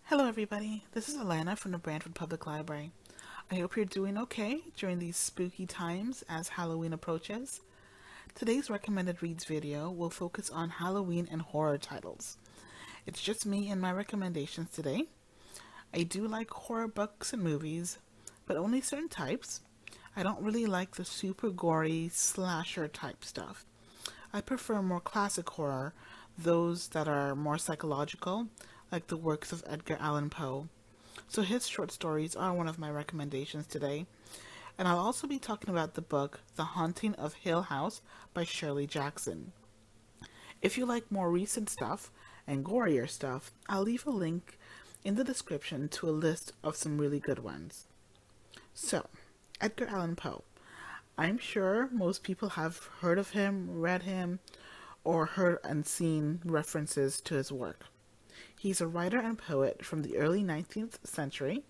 Hello everybody, this is Alana from the Brantford Public Library. I hope you're doing okay during these spooky times as Halloween approaches. Today's recommended reads video will focus on Halloween and horror titles. It's just me and my recommendations today. I do like horror books and movies, but only certain types. I don't really like the super gory slasher type stuff. I prefer more classic horror, those that are more psychological, like the works of Edgar Allan Poe. So his short stories are one of my recommendations today. And I'll also be talking about the book The Haunting of Hill House by Shirley Jackson. If you like more recent stuff and gorier stuff, I'll leave a link in the description to a list of some really good ones. So, Edgar Allan Poe. I'm sure most people have heard of him, read him, or heard and seen references to his work. He's a writer and poet from the early 19th century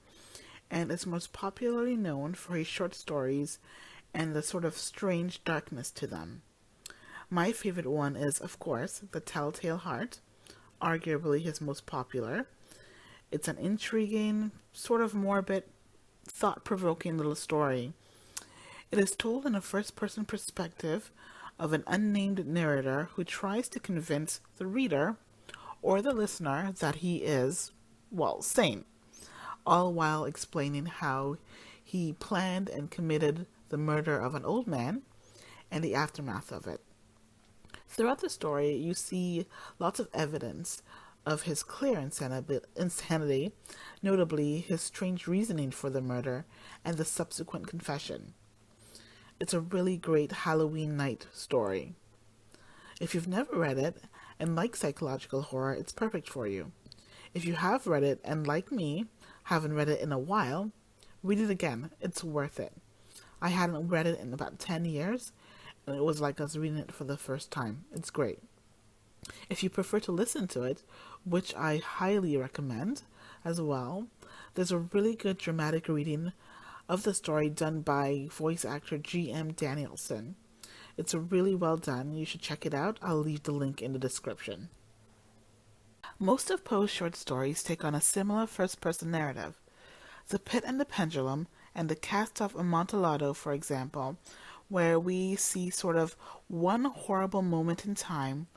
and is most popularly known for his short stories and the sort of strange darkness to them. My favorite one is, of course, The Telltale Heart, arguably his most popular. It's an intriguing, sort of morbid, thought-provoking little story. It is told in a first-person perspective of an unnamed narrator who tries to convince the reader or the listener that he is, well, sane, all while explaining how he planned and committed the murder of an old man and the aftermath of it. Throughout the story, you see lots of evidence of his clear insanity, notably his strange reasoning for the murder and the subsequent confession. It's a really great Halloween night story. If you've never read it and like psychological horror, it's perfect for you. If you have read it and, like me, haven't read it in a while, read it again. It's worth it. I hadn't read it in about 10 years, and it was like I was reading it for the first time. It's great. If you prefer to listen to it, which I highly recommend as well, there's a really good dramatic reading of the story done by voice actor G.M. Danielson. It's really well done. You should check it out. I'll leave the link in the description. Most of Poe's short stories take on a similar first-person narrative. The Pit and the Pendulum and The Cast-Off Amontillado, for example, where we see sort of one horrible moment in time,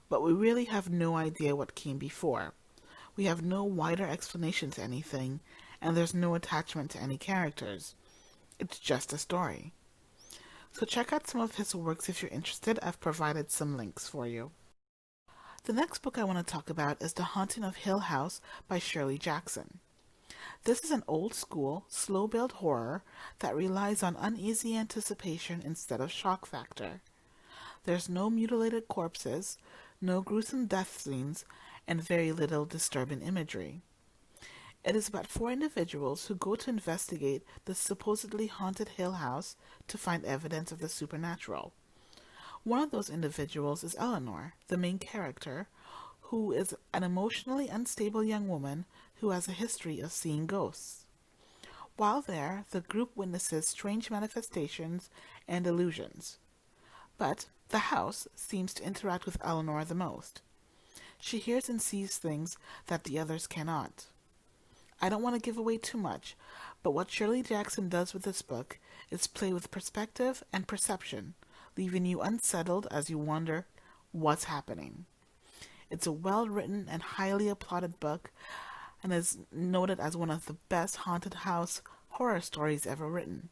but we really have no idea what came before. We have no wider explanation to anything, and there's no attachment to any characters. It's just a story. So check out some of his works if you're interested. I've provided some links for you. The next book I want to talk about is The Haunting of Hill House by Shirley Jackson. This is an old-school, slow-build horror that relies on uneasy anticipation instead of shock factor. There's no mutilated corpses, no gruesome death scenes, and very little disturbing imagery. It is about 4 individuals who go to investigate the supposedly haunted Hill House to find evidence of the supernatural. One of those individuals is Eleanor, the main character, who is an emotionally unstable young woman who has a history of seeing ghosts. While there, the group witnesses strange manifestations and illusions. But the house seems to interact with Eleanor the most. She hears and sees things that the others cannot. I don't want to give away too much, but what Shirley Jackson does with this book is play with perspective and perception, leaving you unsettled as you wonder what's happening. It's a well-written and highly applauded book and is noted as one of the best haunted house horror stories ever written.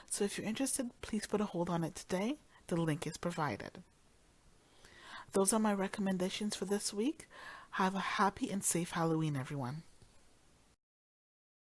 So if you're interested, please put a hold on it today. The link is provided. Those are my recommendations for this week. Have a happy and safe Halloween, everyone.